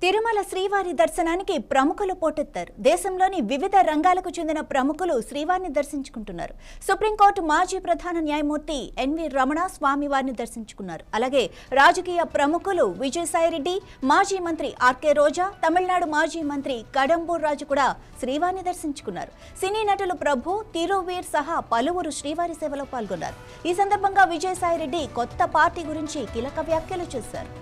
తిరుమల శ్రీవారి దర్శనానికి ప్రముఖులు పోటెత్తారు. దేశంలోని వివిధ రంగాలకు చెందిన ప్రముఖులు శ్రీవారిని దర్శించుకుంటున్నారు. సుప్రీంకోర్టు మాజీ ప్రధాన న్యాయమూర్తి ఎన్వి రమణ స్వామివారిని దర్శించుకున్నారు. అలాగే రాజకీయ ప్రముఖులు విజయసాయిరెడ్డి, మాజీ మంత్రి ఆర్కే రోజా, తమిళనాడు మాజీ మంత్రి కడంబూర్ రాజు కూడా శ్రీవారిని దర్శించుకున్నారు. సినీ నటులు ప్రభు, తిరువీర్ సహా పలువురు శ్రీవారి సేవలో పాల్గొన్నారు. ఈ సందర్భంగా విజయసాయిరెడ్డి కొత్త పార్టీ గురించి కీలక వ్యాఖ్యలు చేశారు.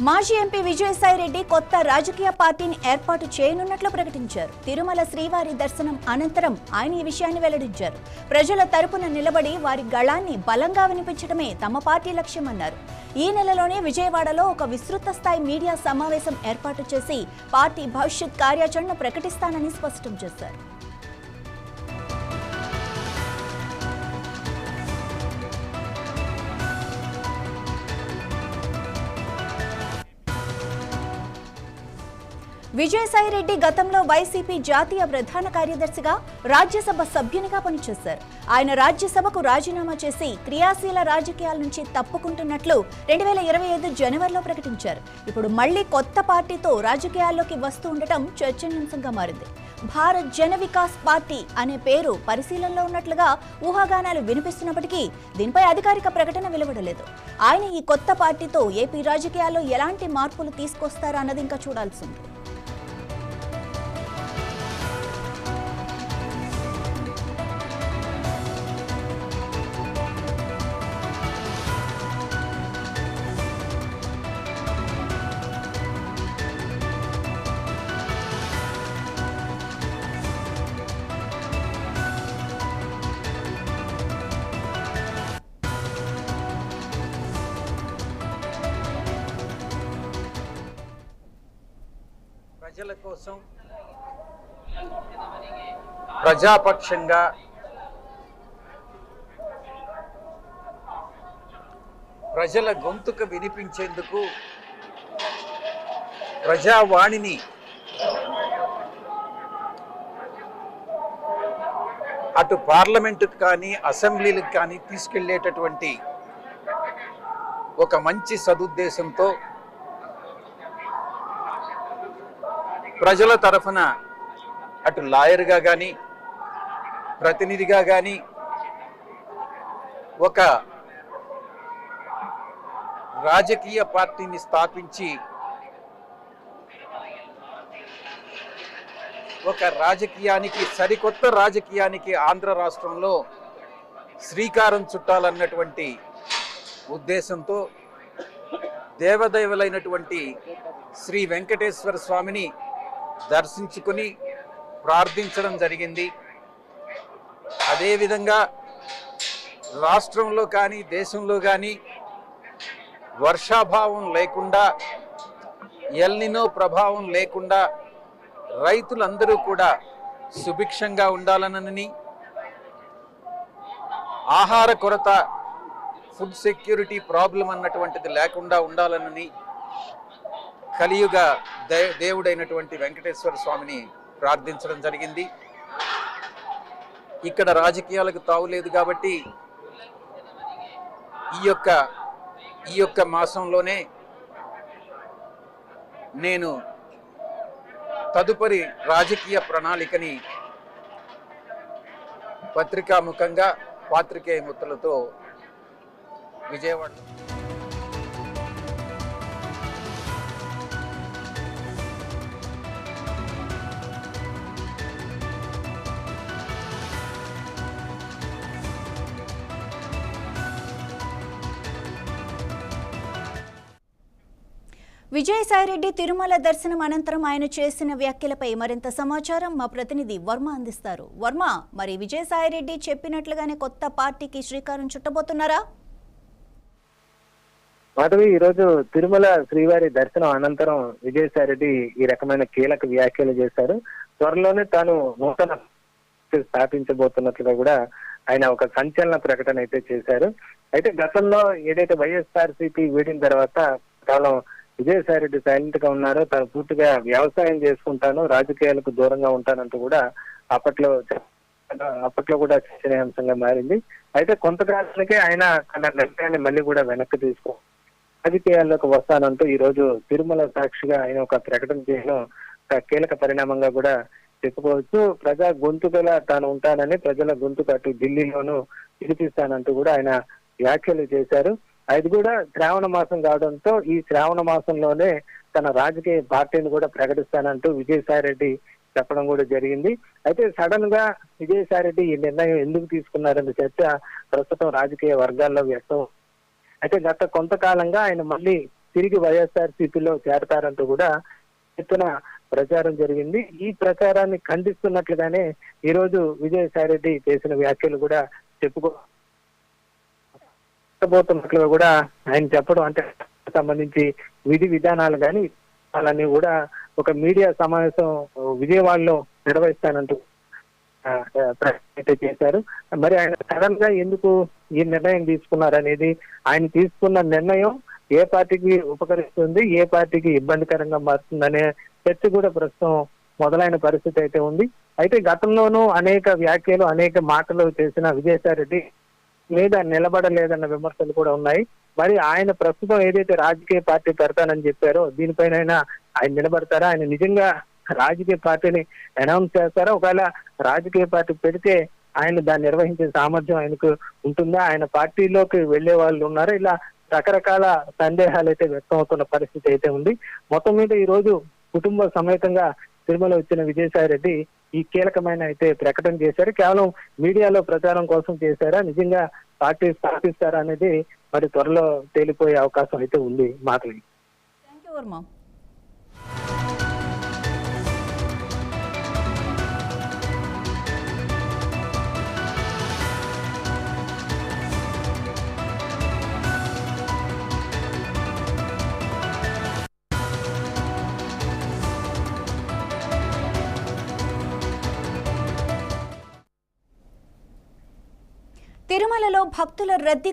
మాజీ ఎంపీ విజయసాయిరెడ్డి కొత్త రాజకీయ పార్టీని ఏర్పాటు చేయనున్నట్లు ప్రకటించారు. తిరుమల శ్రీవారి దర్శనం అనంతరం ఆయన ఈ విషయాన్ని వెల్లడించారు. ప్రజల తరపున నిలబడి వారి గళాన్ని బలంగా వినిపించడమే తమ పార్టీ లక్ష్యమన్నారు. ఈ నెలలోనే విజయవాడలో ఒక విస్తృత స్థాయి మీడియా సమావేశం ఏర్పాటు చేసి పార్టీ భవిష్యత్ కార్యాచరణ ప్రకటిస్తానని స్పష్టం చేశారు. విజయసాయిరెడ్డి గతంలో వైసీపీ జాతీయ ప్రధాన కార్యదర్శిగా, రాజ్యసభ సభ్యునిగా పనిచేశారు. ఆయన రాజ్యసభకు రాజీనామా చేసి క్రియాశీల రాజకీయాల నుంచి తప్పుకుంటున్నట్లు 2025 జనవరిలో ప్రకటించారు. ఇప్పుడు మళ్లీ కొత్త పార్టీతో రాజకీయాల్లోకి వస్తూ ఉండటం చర్చనీయాంశంగా మారింది. భారత్ జన వికాస్ పార్టీ అనే పేరు పరిశీలనలో ఉన్నట్లుగా ఊహాగానాలు వినిపిస్తున్నప్పటికీ దీనిపై అధికారిక ప్రకటన వెలువడలేదు. ఆయన ఈ కొత్త పార్టీతో ఏపీ రాజకీయాల్లో ఎలాంటి మార్పులు తీసుకొస్తారా అన్నది ఇంకా చూడాల్సింది. ప్రజల కోసం ప్రజాపక్షంగా ప్రజల గొంతుకు వినిపించేందుకు ప్రజావాణిని అటు పార్లమెంటుకు కానీ అసెంబ్లీలకు కానీ తీసుకెళ్లేటటువంటి ఒక మంచి సదుద్దేశంతో ప్రజల తరఫున అటు లాయర్గా కానీ ప్రతినిధిగా కానీ ఒక రాజకీయ పార్టీని స్థాపించి ఒక రాజకీయానికి, సరికొత్త రాజకీయానికి ఆంధ్ర రాష్ట్రంలో శ్రీకారం చుట్టాలన్నటువంటి ఉద్దేశంతో దేవదేవులైనటువంటి శ్రీ వెంకటేశ్వర స్వామిని దర్శించుకుని ప్రార్థించడం జరిగింది. అదేవిధంగా రాష్ట్రంలో కానీ దేశంలో కానీ వర్షాభావం లేకుండా, ఎల్నినో ప్రభావం లేకుండా రైతులందరూ కూడా సుభిక్షంగా ఉండాలనని, ఆహార కొరత, ఫుడ్ సెక్యూరిటీ ప్రాబ్లం అన్నటువంటిది లేకుండా ఉండాలనని కలియుగ దేవుడైనటువంటి వెంకటేశ్వర స్వామిని ప్రార్థించడం జరిగింది. ఇక్కడ రాజకీయాలకు తావులేదు కాబట్టి ఈ యొక్క మాసంలోనే నేను తదుపరి రాజకీయ ప్రణాళికని పత్రికాముఖంగా పాత్రికేయ మిత్రులతో విజయవాడ విజయసాయిరెడ్డి తిరుమల దర్శనం అనంతరం ఆయన చేసిన వ్యాఖ్యలపై మరింత సమాచారం మా ప్రతినిధి వర్మ అందిస్తారు. వర్మ, మరి విజయసాయిరెడ్డి చెప్పినట్లుగానే కొత్త పార్టీకి శ్రీకారం చుట్టబోతున్నారా? మాధవి, ఈరోజు తిరుమల శ్రీవారి దర్శనం అనంతరం విజయసాయిరెడ్డి ఈ రకమైన కీలక వ్యాఖ్యలు చేశారు. త్వరలోనే తాను నూతన స్థాపించబోతున్నట్లుగా కూడా ఆయన ఒక సంచలన ప్రకటన అయితే చేశారు. అయితే గతంలో ఏదైతే వైఎస్ఆర్సీపీ వీడిన తర్వాత కేవలం విజయసాయి రెడ్డి సైలెంట్ గా ఉన్నారు. తను పూర్తిగా వ్యవసాయం చేసుకుంటాను, రాజకీయాలకు దూరంగా ఉంటానంటూ కూడా అప్పట్లో కూడా చర్చనీయాంశంగా మారింది. అయితే కొంతకాలానికే ఆయన తన నిర్ణయాన్ని మళ్ళీ కూడా వెనక్కి తీసుకో రాజకీయాల్లోకి వస్తానంటూ ఈ రోజు తిరుమల సాక్షిగా ఆయన ఒక ప్రకటన చేయడం ఒక కీలక పరిణామంగా కూడా చెప్పుకోవచ్చు. ప్రజా గొంతుకలా తాను ఉంటానని, ప్రజల గొంతుకు అటు ఢిల్లీలోనూ వినిపిస్తానంటూ కూడా ఆయన వ్యాఖ్యలు చేశారు. అది కూడా శ్రావణ మాసం కావడంతో ఈ శ్రావణ మాసంలోనే తన రాజకీయ పార్టీని కూడా ప్రకటిస్తానంటూ విజయసాయి రెడ్డి చెప్పడం కూడా జరిగింది. అయితే సడన్ గా విజయసాయి రెడ్డి ఈ నిర్ణయం ఎందుకు తీసుకున్నారన్న చర్చ ప్రస్తుతం రాజకీయ వర్గాల్లో వ్యక్తం. అయితే గత కొంతకాలంగా ఆయన మళ్ళీ తిరిగి వైఎస్ఆర్సీపీలో చేరతారంటూ కూడా ఎత్తున ప్రచారం జరిగింది. ఈ ప్రచారాన్ని ఖండిస్తున్నట్లుగానే ఈ రోజు విజయసాయి రెడ్డి చేసిన వ్యాఖ్యలు కూడా చెప్పుకోబోతున్నట్లుగా కూడా ఆయన చెప్పడం, అంటే సంబంధించి విధి విధానాలు కానీ వాళ్ళని కూడా ఒక మీడియా సమావేశం విజయవాడలో నిర్వహిస్తానంటూ ప్రకటన చేశారు. మరి ఆయన సడన్ గా ఎందుకు ఈ నిర్ణయం తీసుకున్నారనేది, ఆయన తీసుకున్న నిర్ణయం ఏ పార్టీకి ఉపకరిస్తుంది, ఏ పార్టీకి ఇబ్బందికరంగా మారుతుందనే చర్చ కూడా ప్రస్తుతం మొదలైన పరిస్థితి అయితే ఉంది. అయితే గతంలోనూ అనేక వ్యాఖ్యలు, అనేక మాటలు చేసిన విజయసాయి రెడ్డి మీద నిలబడలేదన్న విమర్శలు కూడా ఉన్నాయి. మరి ఆయన ప్రస్తుతం ఏదైతే రాజకీయ పార్టీ పెడతానని చెప్పారో దీనిపైన ఆయన నిలబడతారా? ఆయన నిజంగా రాజకీయ పార్టీని అనౌన్స్ చేస్తారా? ఒకవేళ రాజకీయ పార్టీ పెడితే ఆయన దాన్ని నిర్వహించే సామర్థ్యం ఆయనకు ఉంటుందా? ఆయన పార్టీలోకి వెళ్లే వాళ్ళు ఉన్నారా? ఇలా రకరకాల సందేహాలు అయితే వ్యక్తం అవుతున్న పరిస్థితి అయితే ఉంది. మొత్తం మీద ఈ రోజు కుటుంబ సమేతంగా తిరుమల వచ్చిన విజయసాయి రెడ్డి ఈ కీలకమైన అయితే ప్రకటన చేశారు. కేవలం మీడియాలో ప్రచారం కోసం చేశారా, నిజంగా పార్టీ స్థాపిస్తారా అనేది మరి త్వరలో తేలిపోయే అవకాశం అయితే ఉంది. మాధవి. Thank you Varma. తిరుమలలో భక్తుల రద్దీ